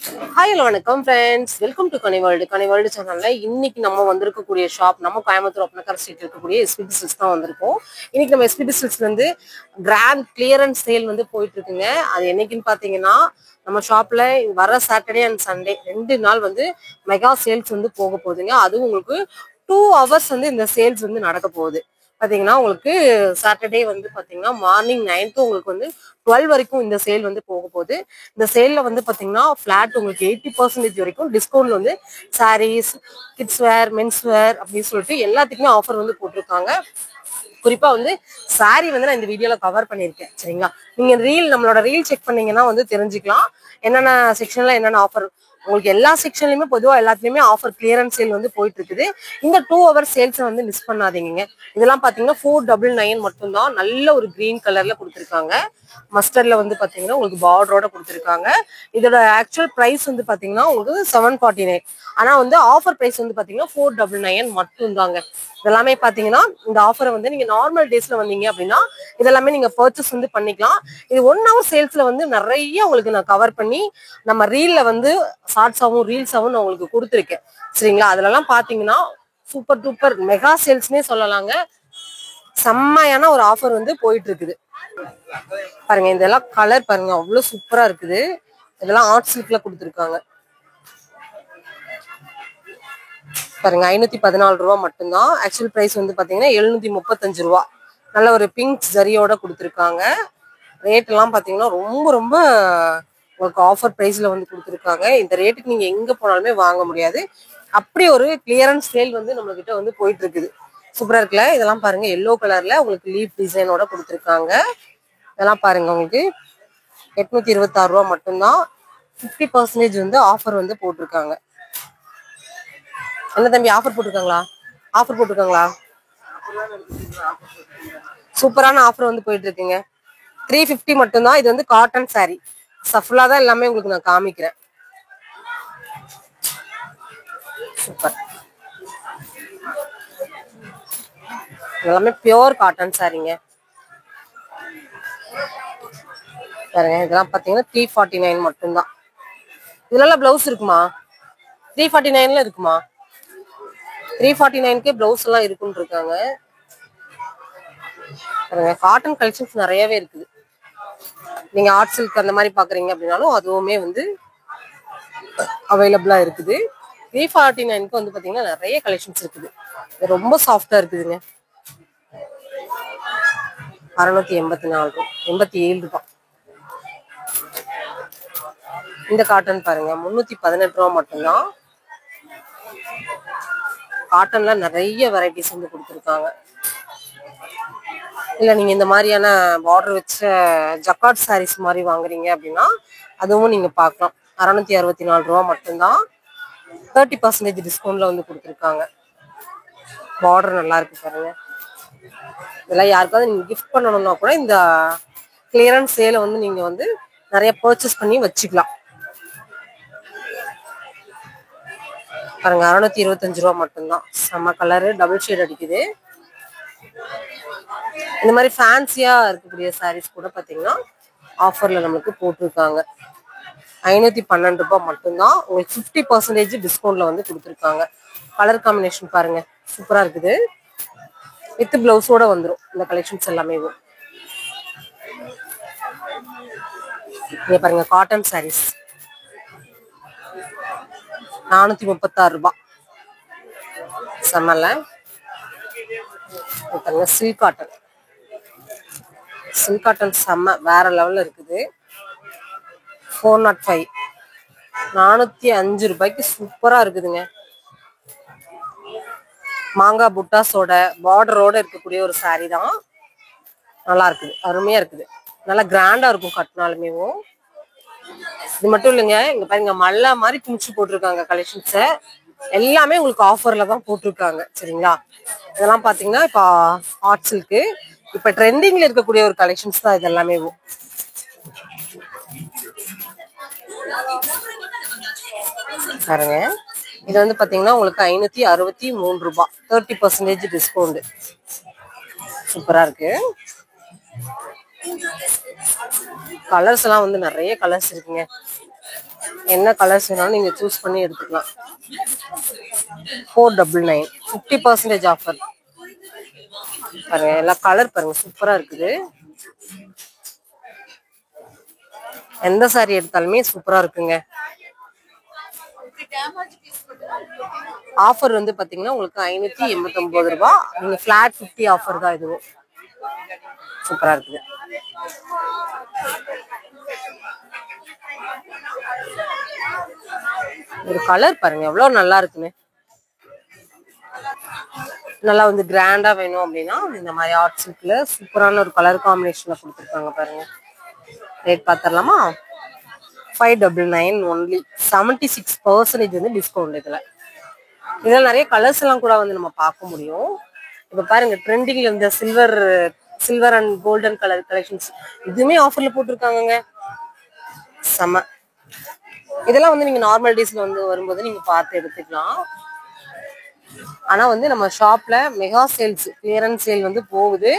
Hello வணக்கம் friends, welcome to Ghani world சேனல்ல இன்னைக்கு நம்ம வந்திருக்கக்கூடிய ஷாப் நம்ம கோயம்புத்தூர் ஒப்பனக்கார ஸ்ட்ரீட் இருக்கக்கூடிய எஸ்பிபி சில்க்ஸ் தான் வந்திருக்கோம். இன்னைக்கு நம்ம எஸ்பிபி சில்க்ஸ் வந்து கிராண்ட் கிளியரன்ஸ் சேல் வந்து போயிட்டு இருக்குங்க. அது என்னைக்குன்னு பாத்தீங்கன்னா நம்ம ஷாப்ல வர சாட்டர்டே அண்ட் சண்டே 2 நாள் வந்து மெகா சேல்ஸ் வந்து போக போகுதுங்க. அதுவும் உங்களுக்கு 2 hours வந்து இந்த சேல்ஸ் வந்து நடக்க போகுது. பாத்தீங்கன்னா உங்களுக்கு சாட்டர்டே வந்து பாத்தீங்கன்னா மார்னிங் 9 to உங்களுக்கு வந்து 12 வரைக்கும் இந்த சேல் வந்து போக போகுது. இந்த சேல்ல வந்து பாத்தீங்கன்னா பிளாட் உங்களுக்கு 80% வரைக்கும் டிஸ்கவுண்ட்ல வந்து sarees, kids wear, men's wear அப்படின்னு சொல்லிட்டு எல்லாத்துக்குமே ஆஃபர் வந்து போட்டிருக்காங்க. குறிப்பா வந்து சாரி வந்து நான் இந்த வீடியோல கவர் பண்ணியிருக்கேன். சரிங்களா, நீங்க நம்மளோட ரீல் செக் பண்ணீங்கன்னா வந்து தெரிஞ்சுக்கலாம் என்னென்ன செக்ஷன்ல என்னென்ன ஆஃபர். உங்களுக்கு எல்லா செக்ஷன்லயுமே பொதுவாக எல்லாத்துலயுமே ஆஃபர் கிளியரன்ஸ் சேல் வந்து போயிட்டு இருக்குது. இந்த 2 hour சேல்ஸை வந்து மிஸ் பண்ணாதீங்க. இதெல்லாம் பாத்தீங்கன்னா 499 மட்டும்தான். நல்ல ஒரு கிரீன் கலர்ல கொடுத்துருக்காங்க. மஸ்டர்ட்ல வந்து பாத்தீங்கன்னா உங்களுக்கு பார்டரோட கொடுத்துருக்காங்க. இதோட ஆக்சுவல் பிரைஸ் வந்து பாத்தீங்கன்னா உங்களுக்கு 749. ஆனா வந்து ஆஃபர் பிரைஸ் வந்து பாத்தீங்கன்னா 499 மட்டும் தாங்க. இதெல்லாமே பாத்தீங்கன்னா இந்த ஆஃபரை வந்து நீங்க நார்மல் டேஸ்ல வந்தீங்க அப்படின்னா இதெல்லாமே நீங்க பர்ச்சேஸ் வந்து பண்ணிக்கலாம். இது 1 hour சேல்ஸ்ல வந்து நிறைய உங்களுக்கு நான் கவர் பண்ணி நம்ம ரீல்ல வந்து ஷார்ட்ஸாவும் ரீல்ஸாவும் நான் உங்களுக்கு கொடுத்துருக்கேன். சரிங்களா, அதுலலாம் பாத்தீங்கன்னா சூப்பர் டூப்பர் மெகா சேல்ஸ்னே சொல்லலாங்க. செம்மையான ஒரு ஆஃபர் வந்து போயிட்டு இருக்குது. பாருங்க, இதெல்லாம் கலர் பாருங்க, அவ்வளவு சூப்பரா இருக்குது. இதெல்லாம் ஆர்ட் சில்க்ல கொடுத்துருக்காங்க. பாருங்க, 514 ரூபா மட்டும்தான். ஆக்சுவல் பிரைஸ் வந்து பாத்தீங்கன்னா 735 ரூபா. நல்ல ஒரு பிங்க் ஜரியோட கொடுத்துருக்காங்க. ரேட் எல்லாம் பாத்தீங்கன்னா ரொம்ப ரொம்ப உங்களுக்கு ஆஃபர் பிரைஸ்ல வந்து கொடுத்துருக்காங்க. இந்த ரேட்டுக்கு நீங்க எங்க போனாலுமே வாங்க முடியாது. அப்படி ஒரு கிளியரன்ஸ் சேல் வந்து நம்ம கிட்ட வந்து போயிட்டு இருக்குது. சூப்பரா இருக்குல்ல. இதெல்லாம் பாருங்க, எல்லோ கலர்ல உங்களுக்கு லீஃப் டிசைனோட கொடுத்துருக்காங்க. இதெல்லாம் பாருங்க, உங்களுக்கு 826 ரூபா மட்டும்தான். 50% வந்து ஆஃபர் வந்து போட்டிருக்காங்க. என்ன தம்பி, ஆஃபர் போட்டிருக்காங்களா? ஆஃபர் போட்டிருக்காங்களா? சூப்பரான ஆஃபர் வந்து போயிட்டு இருக்குங்க. 350 மட்டும்தான். இது வந்து காட்டன் சாரி. சஃபுல்லா தான் எல்லாமே உங்களுக்கு நான் காமிக்கிறேன். சூப்பர், எல்லாமே பியோர் காட்டன் சாரிங்க. பாருங்க, இதெல்லாம் பாத்தீங்கன்னா 349 மட்டும்தான். இதெல்லாம் பிளவுஸ் இருக்குமா? 349ல இருக்குமா? 349க்கே பிளவுஸ் எல்லாம் இருக்குன்னு இருக்காங்க. பாருங்க, காட்டன் கலெக்ஷன்ஸ் நிறையவே இருக்குது. நீங்க ஆர்ட் சில்க் அந்த மாதிரி பாக்குறீங்க அப்படின்னாலும் அதுவுமே வந்து அவைலபிளா இருக்குது. 349க்கு வந்து பாத்தீங்கன்னா நிறைய கலெக்ஷன்ஸ் இருக்குது. ரொம்ப சாஃப்டா இருக்குதுங்க. 684 87 ரூபாய். இந்த காட்டன் பாருங்க 318 ரூபா மட்டும்தான். காட்டன்ல நிறைய வெரைட்டிஸ் வந்து கொடுத்துருக்காங்க. இல்ல நீங்க இந்த மாதிரியான பார்டர் வச்ச ஜக்கார்ட் சாரீஸ் மாதிரி வாங்குறீங்க அப்படின்னா அதுவும் நீங்க பார்க்கலாம். 664 ரூபா மட்டும்தான். 30% டிஸ்கவுண்ட்ல வந்து கொடுத்துருக்காங்க. பார்டர் நல்லா இருக்கு பாருங்க. இதெல்லாம் யாருக்காவது நீங்க கிஃப்ட் பண்ணணும்னா கூட இந்த கிளியரன்ஸ் சேலை வந்து நீங்க வந்து நிறைய பர்ச்சேஸ் பண்ணி வச்சுக்கலாம். பாருங்க, 625 ரூபா மட்டும்தான். செம்ம கலரு, டபுள் ஷேட் அடிக்குது. இந்த மாதிரி ஃபேன்சியா இருக்கக்கூடிய சாரீஸ் கூட பாத்தீங்கன்னா ஆஃபர்ல நம்மளுக்கு போட்டிருக்காங்க. 512 ரூபாய் மட்டும்தான். உங்களுக்கு 50% டிஸ்கவுண்ட்ல வந்து கொடுத்துருக்காங்க. கலர் காம்பினேஷன் பாருங்க, சூப்பரா இருக்குது. வித் பிளவுஸோட வந்துடும் இந்த கலெக்ஷன்ஸ் எல்லாமே. இங்க பாருங்க, காட்டன் சாரீஸ் 436 ரூபாய். செம்மல. பாருங்க, சில்க் காட்டன். சில்க் காட்டன் செம்ம வேற லெவல்ல இருக்குது. 405 405 ரூபாய்க்கு சூப்பரா இருக்குதுங்க. மாங்காய் புட்டாஸோட பார்டரோட இருக்கக்கூடிய ஒரு சாரி தான். நல்லா இருக்குது, அருமையா இருக்குது. நல்லா கிராண்டா இருக்கும் கட்டினாலுமே. இது மட்டும் இல்லைங்க, இங்க பாருங்க மல்ல மாதிரி துணிச்சு போட்டிருக்காங்க. கலெக்ஷன்ஸ் எல்லாமே உங்களுக்கு ஆஃபர்ல தான் போட்டிருக்காங்க. சரிங்களா, இதெல்லாம் பாத்தீங்கன்னா இப்போ ஆர்ட் சில்க்கு இப்ப ட்ரெண்டிங்ல இருக்கக்கூடிய ஒரு கலெக்ஷன்ஸ் தான் இது எல்லாமே. பாருங்க, இது வந்து பாத்தீங்கன்னா உங்களுக்கு 563 ரூபாய். 30% டிஸ்கவுண்ட். சூப்பரா இருக்கு. கலர்ஸ் எல்லாம் வந்து நிறைய கலர்ஸ் இருக்குங்க. என்ன கலர்ஸ் வேணாலும் நீங்க சூஸ் பண்ணி எடுத்துக்கலாம். 499 50% ஆஃபர். பாருங்க எல்லா கலர் பாருங்க சூப்பரா இருக்குது. எந்த சாரி எடுத்தாலுமே சூப்பரா இருக்குங்க. ஆஃபர் வந்து பாத்தீங்கன்னா உங்களுக்கு 589 ரூபாய். நீங்க பிளாட் 50 ஆஃபர் தான் இதுவும். சூப்பரா இருக்குது. ஒரு கலர் பாருங்க எவ்வளவு நல்லா இருக்குன்னு. நல்லா வந்து கிராண்டா வேணும் அப்படின்னா இந்த மாதிரி ஆர்ட் சில்க்ல சூப்பரான ஒரு கலர் காம்பினேஷன்ல கொடுத்துருக்காங்க பாருங்க. ரேட் பாத்திரலாமா? 599 ஒன்லி. 76% வந்து டிஸ்கவுண்ட் இதுல. இதுல நிறைய கலர்ஸ் எல்லாம் கூட வந்து நம்ம பார்க்க முடியும். இப்ப பாருங்க ட்ரெண்டிங்ல இருந்த silver and golden colour collections இதுவுமே ஆஃபர்ல போட்டிருக்காங்க. செம. இதெல்லாம் வந்து நீங்க நார்மல் டேஸ்ல வந்து வரும்போது நீங்க பார்த்து எடுத்துக்கலாம். ஆனா வந்து நம்ம ஷாப்ல மெகா சேல்ஸ் கிளியரன்ஸ் சேல் வந்து போகுது.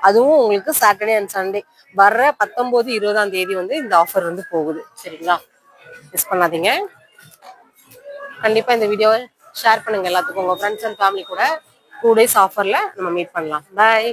அதுவும் உங்களுக்கு சாட்டர்டே அண்ட் சண்டே வர்ற 19, 20ஆம் தேதி வந்து இந்த ஆஃபர் வந்து போகுது. சரிங்களா? மிஸ் பண்ணாதீங்க. கண்டிப்பா இந்த வீடியோவை ஷேர் பண்ணுங்க எல்லாத்துக்கும். உங்க ஃப்ரெண்ட்ஸ் அண்ட் ஃபேமிலி கூட 2 days ஆஃபர்ல நம்ம மீட் பண்ணலாம். பாய்.